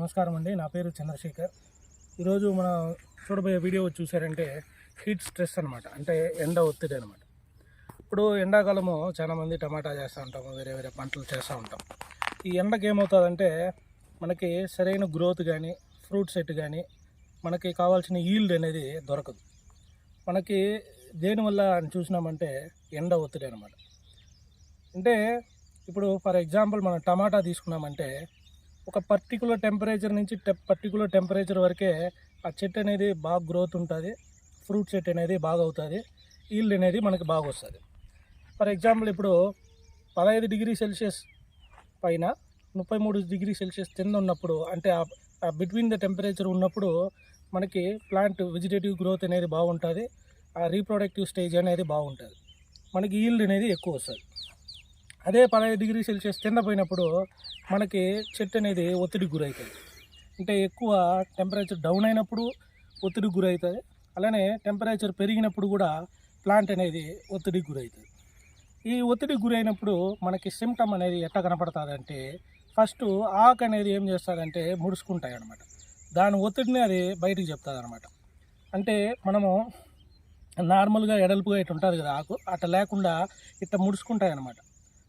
నమస్కారం అండి. నా పేరు చంద్రశేఖర్. ఈరోజు మనం చూడబోయే వీడియో చూసారంటే హీట్ స్ట్రెస్ అనమాట, అంటే ఎండ ఒత్తిడి అనమాట. ఇప్పుడు ఎండాకాలము చాలామంది టమాటా చేస్తూ ఉంటాము, వేరే వేరే పంటలు చేస్తూ ఉంటాం. ఈ ఎండకి ఏమవుతుందంటే మనకి సరైన గ్రోత్ కానీ ఫ్రూట్ సెట్ కానీ మనకి కావాల్సిన ఈల్డ్ అనేది దొరకదు. మనకి దేనివల్ల అని చూసినామంటే ఎండ ఒత్తిడి అనమాట. అంటే ఇప్పుడు ఫర్ ఎగ్జాంపుల్ మనం టమాటా తీసుకున్నామంటే ఒక పర్టికులర్ టెంపరేచర్ నుంచి పర్టికులర్ టెంపరేచర్ వరకే ఆ చెట్టు అనేది బాగా గ్రోత్ ఉంటుంది, ఫ్రూట్ సెట్ అనేది బాగా అవుతుంది, ఈల్డ్ అనేది మనకి బాగా వస్తుంది. ఫర్ ఎగ్జాంపుల్ ఇప్పుడు 15 డిగ్రీ సెల్సియస్ పైన 33 డిగ్రీ సెల్సియస్ కింద ఉన్నప్పుడు, అంటే ఆ బిట్వీన్ ద టెంపరేచర్ ఉన్నప్పుడు మనకి ప్లాంట్ వెజిటేటివ్ గ్రోత్ అనేది బాగుంటుంది, ఆ రీప్రొడక్టివ్ స్టేజ్ అనేది బాగుంటుంది, మనకి ఈల్డ్ అనేది ఎక్కువ వస్తుంది. అదే 15 డిగ్రీ సెల్సియస్ కింద పోయినప్పుడు మనకి చెట్టు అనేది ఒత్తిడికి గురవుతుంది. అంటే ఎక్కువ టెంపరేచర్ డౌన్ అయినప్పుడు ఒత్తిడికి గురవుతుంది, అలానే టెంపరేచర్ పెరిగినప్పుడు కూడా ప్లాంట్ అనేది ఒత్తిడికి గురవుతుంది. ఈ ఒత్తిడికి గురైనప్పుడు మనకి సిమ్టమ్ అనేది ఎట్లా కనపడుతుంది అంటే, ఫస్ట్ ఆకు అనేది ఏం చేస్తుందంటే ముడుచుకుంటాయి అనమాట. దాని ఒత్తిడిని అది బయటికి చెప్తుంది అనమాట. అంటే మనము నార్మల్గా ఎడల్పుగా ఇట్లా ఉంటుంది కదా ఆకు, అట్లా లేకుండా ఇట్లా ముడుచుకుంటాయి అనమాట.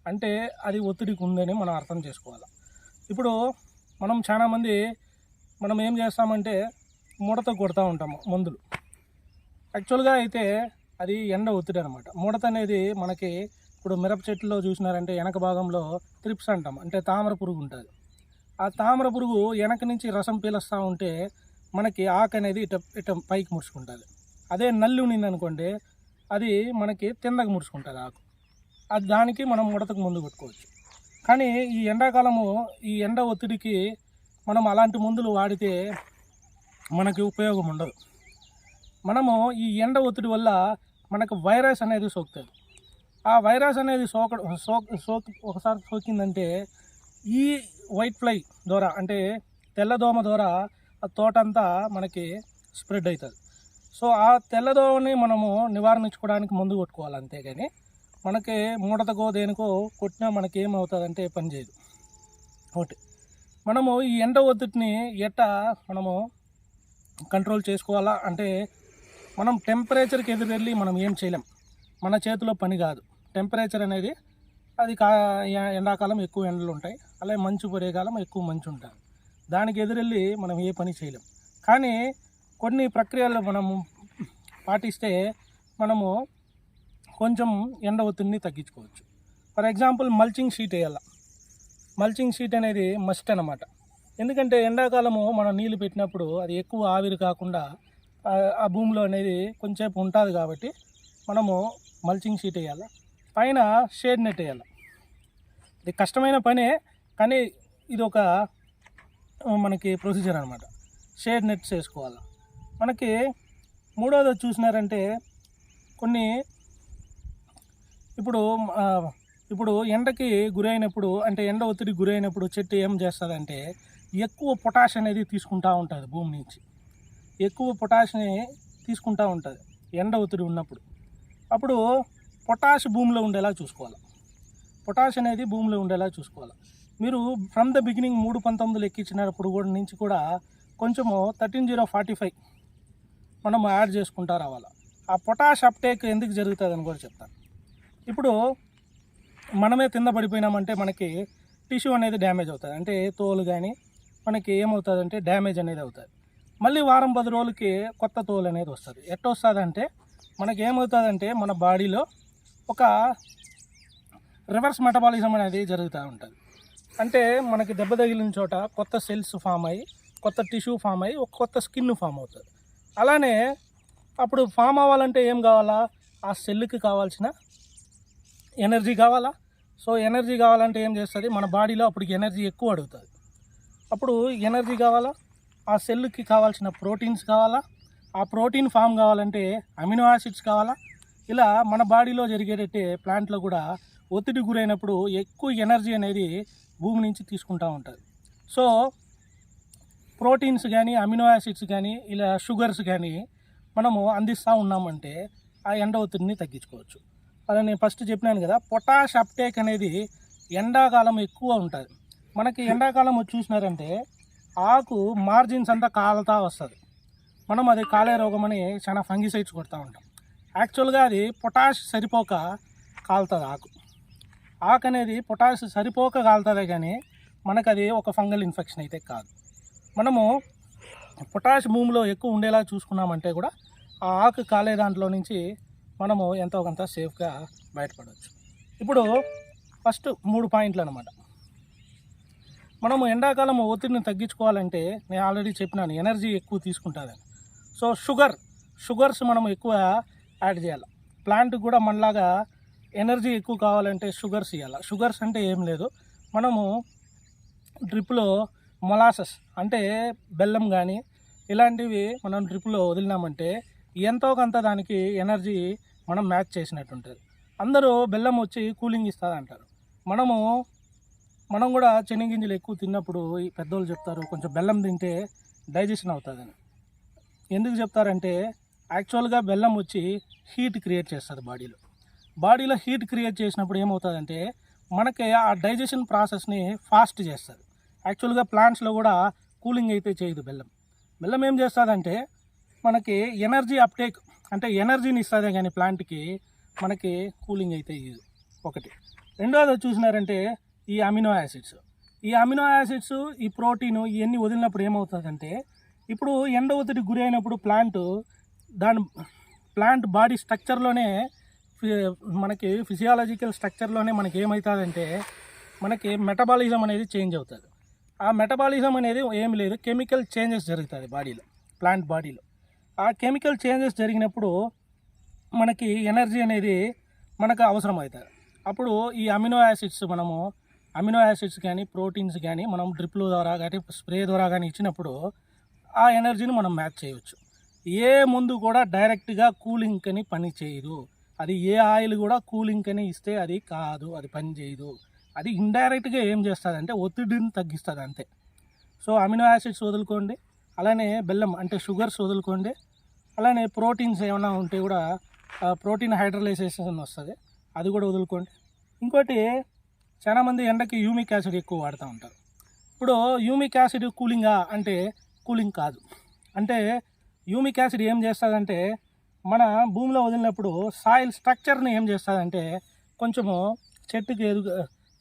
అంటే అది ఒత్తిడికి ఉందని మనం అర్థం చేసుకోవాలి. ఇప్పుడు మనం చాలామంది మనం ఏం చేస్తామంటే ముడత కొడుతూ ఉంటాము మందులు. యాక్చువల్గా అయితే అది ఎండ ఒత్తిడి అనమాట. ముడత అనేది మనకి ఇప్పుడు మిరప చెట్టులో చూసినారంటే వెనక భాగంలో త్రిప్స్ అంటాం, అంటే తామర పురుగు ఉంటుంది. ఆ తామర పురుగు వెనక నుంచి రసం పీలుస్తూ ఉంటే మనకి ఆకు అనేది ఇట పైకి ముడుచుకుంటుంది. అదే నల్లి ఉన్నింది అనుకోండి, అది మనకి కిందకి ముడుచుకుంటుంది ఆకు. అది దానికి మనం ముడతకు ముందు కొట్టుకోవచ్చు. కానీ ఈ ఎండాకాలము ఈ ఎండ ఒత్తిడికి మనం అలాంటి మందులు వాడితే మనకి ఉపయోగం ఉండదు. మనము ఈ ఎండ ఒత్తిడి వల్ల మనకు వైరస్ అనేది సోకుతుంది. ఆ వైరస్ అనేది ఒకసారి సోకిందంటే ఈ వైట్ ఫ్లై ద్వారా, అంటే తెల్లదోమ ద్వారా ఆ తోటంతా మనకి స్ప్రెడ్ అవుతుంది. సో ఆ తెల్లదోమని మనము నివారించుకోవడానికి మందు కొట్టుకోవాలి, అంతేగాని మనకి ముడతకో దేనికో కొట్టినా మనకి ఏమవుతుందంటే పని చేయదు. ఒకటి మనము ఈ ఎండ ఒత్తిడిని ఎట్టా మనము కంట్రోల్ చేసుకోవాలా అంటే, మనం టెంపరేచర్కి ఎదురెళ్ళి మనం ఏం చేయలేం, మన చేతిలో పని కాదు. టెంపరేచర్ అనేది అది ఎండాకాలం ఎక్కువ ఎండలు ఉంటాయి, అలాగే మంచు పడే కాలం ఎక్కువ మంచు ఉంటుంది. దానికి ఎదురెళ్ళి మనం ఏ పని చేయలేం. కానీ కొన్ని ప్రక్రియలు మనము పాటిస్తే మనము కొంచెం ఎండ ఒత్తిడిని తగ్గించుకోవచ్చు. ఫర్ ఎగ్జాంపుల్ మల్చింగ్ షీట్ వేయాలి. మల్చింగ్ షీట్ అనేది మస్ట్ అనమాట. ఎందుకంటే ఎండాకాలము మనం నీళ్ళు పెట్టినప్పుడు అది ఎక్కువ ఆవిరి కాకుండా ఆ భూమిలో అనేది కొంచెంసేపు ఉంటుంది కాబట్టి మనము మల్చింగ్ షీట్ వేయాలి. పైన షేడ్ నెట్ వేయాలి. ఇది కష్టమైన పనే, కానీ ఇది ఒక మనకి ప్రొసీజర్ అనమాట. షేడ్ నెట్స్ వేసుకోవాలి. మనకి మూడవది చూసినారంటే కొన్ని ఇప్పుడు ఎండకి గురైనప్పుడు, అంటే ఎండ ఒత్తిడికి గురైనప్పుడు చెట్టు ఏం చేస్తుందంటే ఎక్కువ పొటాష్ అనేది తీసుకుంటూ ఉంటుంది, భూమి నుంచి ఎక్కువ పొటాష్ని తీసుకుంటూ ఉంటుంది ఎండ ఒత్తిడి ఉన్నప్పుడు. అప్పుడు పొటాష్ భూమిలో ఉండేలా చూసుకోవాలి. పొటాష్ అనేది భూమిలో ఉండేలా చూసుకోవాలి. మీరు ఫ్రమ్ ద బిగినింగ్ 3.19 ఎక్కించినప్పుడు కూడా నుంచి కూడా కొంచెము 13,045 మనం యాడ్ చేసుకుంటూ రావాలి. ఆ పొటాష్ అప్టేక్ ఎందుకు జరుగుతుందని కూడా చెప్తాను. ఇప్పుడు మనమే కింద పడిపోయినామంటే మనకి టిష్యూ అనేది డ్యామేజ్ అవుతుంది, అంటే తోలు కానీ మనకి ఏమవుతుందంటే డ్యామేజ్ అనేది అవుతుంది. మళ్ళీ వారం 10 రోజులకి కొత్త తోలు అనేది వస్తుంది. ఎట్లా వస్తుందంటే మనకి ఏమవుతుందంటే మన బాడీలో ఒక రివర్స్ మెటబాలిజం అనేది జరుగుతూ ఉంటుంది. అంటే మనకి దెబ్బ తగిలిన చోట కొత్త సెల్స్ ఫామ్ అయ్యి, కొత్త టిష్యూ ఫామ్ అయ్యి, ఒక కొత్త స్కిన్ ఫామ్ అవుతుంది. అలానే అప్పుడు ఫామ్ అవ్వాలంటే ఏం కావాలా, ఆ సెల్కి కావాల్సిన ఎనర్జీ కావాలా. సో ఎనర్జీ కావాలంటే ఏం చేస్తుంది, మన బాడీలో అప్పటికి ఎనర్జీ ఎక్కువ అడుగుతుంది. అప్పుడు ఎనర్జీ కావాలా, ఆ సెల్కి కావాల్సిన ప్రోటీన్స్ కావాలా, ఆ ప్రోటీన్ ఫామ్ కావాలంటే అమినో యాసిడ్స్ కావాలా. ఇలా మన బాడీలో జరిగేటట్టే ప్లాంట్లో కూడా ఒత్తిడి గురైనప్పుడు ఎక్కువ ఎనర్జీ అనేది భూమి నుంచి తీసుకుంటూ ఉంటుంది. సో ప్రోటీన్స్ కానీ అమినో యాసిడ్స్ కానీ ఇలా షుగర్స్ కానీ మనము అందిస్తూ ఉన్నామంటే ఆ ఎండ ఒత్తిడిని తగ్గించుకోవచ్చు. అలా నేను ఫస్ట్ చెప్పినాను కదా, పొటాష్ అప్టేక్ అనేది ఎండాకాలం ఎక్కువ ఉంటుంది. మనకి ఎండాకాలం చూసినారంటే ఆకు మార్జిన్స్ అంతా కాలుతా వస్తుంది. మనం అది కాలే రోగం అని చాలా ఫంగిసైడ్స్ కొడుతూ ఉంటాం. యాక్చువల్గా అది పొటాష్ సరిపోక కాలుతుంది ఆకు అనేది పొటాష్ సరిపోక కాలుతుంది, కానీ మనకు అది ఒక ఫంగల్ ఇన్ఫెక్షన్ అయితే కాదు. మనము పొటాష్ భూమిలో ఎక్కువ ఉండేలా చూసుకున్నామంటే కూడా ఆ ఆకు కాలే దాంట్లో నుంచి మనము ఎంతో కొంత సేఫ్గా బయటపడవచ్చు. ఇప్పుడు ఫస్ట్ 3 పాయింట్లు అనమాట. మనము ఎండాకాలం ఒత్తిడిని తగ్గించుకోవాలంటే నేను ఆల్రెడీ చెప్పినాను, ఎనర్జీ ఎక్కువ తీసుకుంటుందని. సో షుగర్స్ మనం ఎక్కువ యాడ్ చేయాలి. ప్లాంట్ కూడా మనలాగా ఎనర్జీ ఎక్కువ కావాలంటే షుగర్స్ ఇవ్వాలి. షుగర్స్ అంటే ఏం లేదు, మనము డ్రిప్లో మొలాసెస్ అంటే బెల్లం కానీ ఇలాంటివి మనం డ్రిప్లో వదిలినామంటే ఎంతో కొంత దానికి ఎనర్జీ మనం మ్యాచ్ చేసినట్టు ఉంటుంది. అందరూ బెల్లం వచ్చి కూలింగ్ ఇస్తుంది అంటారు. మనం కూడా శనగింజలు ఎక్కువ తిన్నప్పుడు ఈ పెద్దోళ్ళు చెప్తారు కొంచెం బెల్లం తింటే డైజెషన్ అవుతుందని. ఎందుకు చెప్తారంటే యాక్చువల్గా బెల్లం వచ్చి హీట్ క్రియేట్ చేస్తుంది బాడీలో హీట్ క్రియేట్ చేసినప్పుడు ఏమవుతుందంటే మనకి ఆ డైజెషన్ ప్రాసెస్ని ఫాస్ట్ చేస్తుంది. యాక్చువల్గా ప్లాంట్స్లో కూడా కూలింగ్ అయితే చేయదు బెల్లం ఏం చేస్తుందంటే మనకి ఎనర్జీ అప్టేక్ అంటే ఎనర్జీని ఇస్తుంది, కానీ ప్లాంట్కి మనకి కూలింగ్ అయితే ఇయ్యదు. ఒకటి. రెండోది చూసినారంటే ఈ అమినో యాసిడ్స్ ఈ ప్రోటీన్ ఇవన్నీ వదిలినప్పుడు ఏమవుతుందంటే ఇప్పుడు ఎండ ఒత్తిడికి గురి అయినప్పుడు ప్లాంట్ బాడీ స్ట్రక్చర్లోనే మనకి ఫిజియాలజికల్ స్ట్రక్చర్లోనే మనకి ఏమవుతుందంటే మనకి మెటబాలిజం అనేది చేంజ్ అవుతుంది. ఆ మెటబాలిజం అనేది ఏమి లేదు, కెమికల్ చేంజెస్ జరుగుతుంది ప్లాంట్ బాడీలో. ఆ కెమికల్ చేంజెస్ జరిగినప్పుడు మనకి ఎనర్జీ అనేది మనకు అవసరం అవుతుంది. అప్పుడు ఈ అమినో యాసిడ్స్ కానీ ప్రోటీన్స్ కానీ మనం డ్రిప్ల ద్వారా కానీ స్ప్రే ద్వారా కానీ ఇచ్చినప్పుడు ఆ ఎనర్జీని మనం మ్యాచ్ చేయవచ్చు. ఏ మందు కూడా డైరెక్ట్గా కూలింగ్ అని పని చేయదు. అది ఏ ఆయిల్ కూడా కూలింగ్ అని ఇస్తే అది కాదు, అది పని చేయదు. అది ఇండైరెక్ట్గా ఏం చేస్తుంది అంటే ఒత్తిడిని తగ్గిస్తుంది అంతే. సో అమినో యాసిడ్స్ వదులుకోండి, అలానే బెల్లం అంటే షుగర్స్ వదులుకోండి, అలానే ప్రోటీన్స్ ఏమైనా ఉంటే కూడా ప్రోటీన్ హైడ్రలైజేషన్ వస్తుంది, అది కూడా వదులుకోండి. ఇంకోటి చాలామంది ఎండకి యూమిక్ యాసిడ్ ఎక్కువ వాడుతూ ఉంటారు. ఇప్పుడు యూమిక్ యాసిడ్ కూలింగా అంటే కూలింగ్ కాదు. అంటే యూమిక్ యాసిడ్ ఏం చేస్తుందంటే మన భూమిలో వదిలినప్పుడు సాయిల్ స్ట్రక్చర్ని ఏం చేస్తుందంటే కొంచెము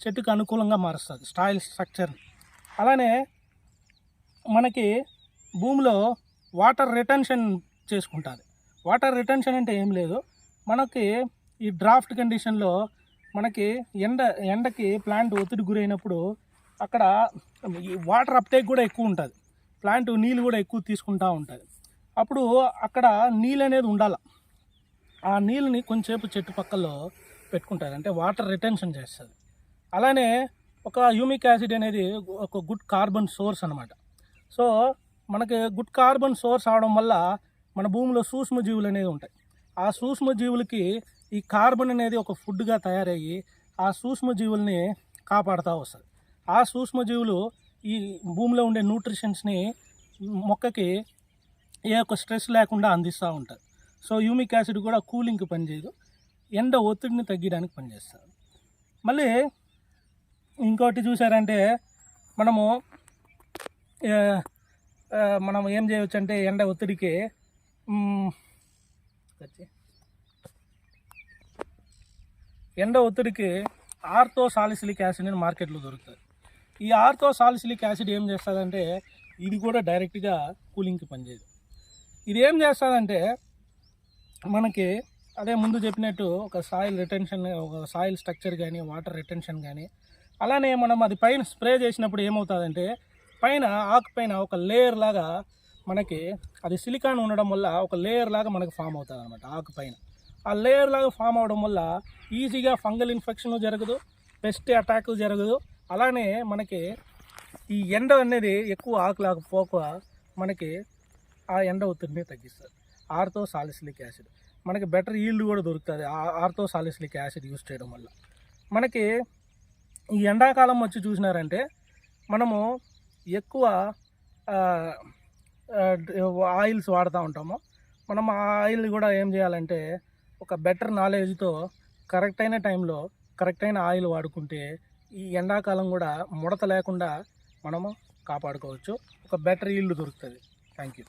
చెట్టుకు అనుకూలంగా మారుస్తుంది సాయిల్ స్ట్రక్చర్ని. అలానే మనకి భూమిలో వాటర్ రిటెన్షన్ చేసుకుంటుంది. వాటర్ రిటెన్షన్ అంటే ఏం లేదు, మనకి ఈ డ్రాఫ్ట్ కండిషన్లో మనకి ఎండకి ప్లాంట్ ఒత్తిడి గురైనప్పుడు అక్కడ ఈ వాటర్ అప్టేక్ కూడా ఎక్కువ ఉంటుంది, ప్లాంట్ నీళ్ళు కూడా ఎక్కువ తీసుకుంటూ ఉంటుంది. అప్పుడు అక్కడ నీళ్ళు అనేది ఉండాలి. ఆ నీళ్ళని కొంచెంసేపు చెట్టు పక్కల్లో పెట్టుకుంటుంది, అంటే వాటర్ రిటెన్షన్ చేస్తుంది. అలానే ఒక యూమిక్ యాసిడ్ అనేది ఒక గుడ్ కార్బన్ సోర్స్ అనమాట. సో మనకి గుడ్ కార్బన్ సోర్స్ అవడం వల్ల మన భూమిలో సూక్ష్మజీవులు అనేవి ఉంటాయి. ఆ సూక్ష్మజీవులకి ఈ కార్బన్ అనేది ఒక ఫుడ్గా తయారయ్యి ఆ సూక్ష్మజీవుల్ని కాపాడుతూ వస్తుంది. ఆ సూక్ష్మజీవులు ఈ భూమిలో ఉండే న్యూట్రిషన్స్ని మొక్కకి ఏ ఒక్క స్ట్రెస్ లేకుండా అందిస్తూ ఉంటుంది. సో యూమిక్ యాసిడ్ కూడా కూలింగ్కి పనిచేయదు, ఎండ ఒత్తిడిని తగ్గడానికి పనిచేస్తుంది. మళ్ళీ ఇంకోటి చూసారంటే మనం ఏం చేయవచ్చు అంటే ఎండ ఒత్తిడికి ఆర్థోసాలిసిలిక్ యాసిడ్ అని మార్కెట్లో దొరుకుతుంది. ఈ ఆర్థోసాలిసిలిక్ యాసిడ్ ఏం చేస్తుందంటే ఇది కూడా డైరెక్ట్గా కూలింగ్కి పనిచేయదు. ఇది ఏం చేస్తుందంటే మనకి అదే ముందు చెప్పినట్టు ఒక సాయిల్ రిటెన్షన్, ఒక సాయిల్ స్ట్రక్చర్ కానీ వాటర్ రిటెన్షన్ కానీ, అలానే మనం అది పైన స్ప్రే చేసినప్పుడు ఏమవుతుందంటే పైన ఆకు పైన ఒక లేయర్ లాగా మనకి అది సిలికాన్ ఉండడం వల్ల ఒక లేయర్ లాగా మనకు ఫామ్ అవుతుంది అనమాట ఆకు పైన. ఆ లేయర్ లాగా ఫామ్ అవడం వల్ల ఈజీగా ఫంగల్ ఇన్ఫెక్షన్ జరగదు, పెస్ట్ అటాక్ జరగదు. అలానే మనకి ఈ ఎండ అనేది ఎక్కువ ఆకులాగా పోక మనకి ఆ ఎండ ఒత్తిడిని తగ్గిస్తుంది. ఆర్థోసాలిసిలిక్ యాసిడ్ మనకి బెటర్ ఈల్డ్ కూడా దొరుకుతుంది ఆర్థోసాలిసిలిక్ యాసిడ్ యూజ్ చేయడం వల్ల. మనకి ఈ ఎండాకాలం వచ్చి చూసినారంటే మనము ఎక్కువ ఆయిల్స్ వాడుతూ ఉంటాము. మనం ఆ ఆయిల్ కూడా ఏం చేయాలంటే ఒక బెటర్ నాలెడ్జ్తో కరెక్ట్ అయిన టైంలో కరెక్ట్ అయిన ఆయిల్ వాడుకుంటే ఈ ఎండాకాలం కూడా ముడత లేకుండా మనము కాపాడుకోవచ్చు, ఒక బెటర్ ఈల్డ్ దొరుకుతుంది. Thank you.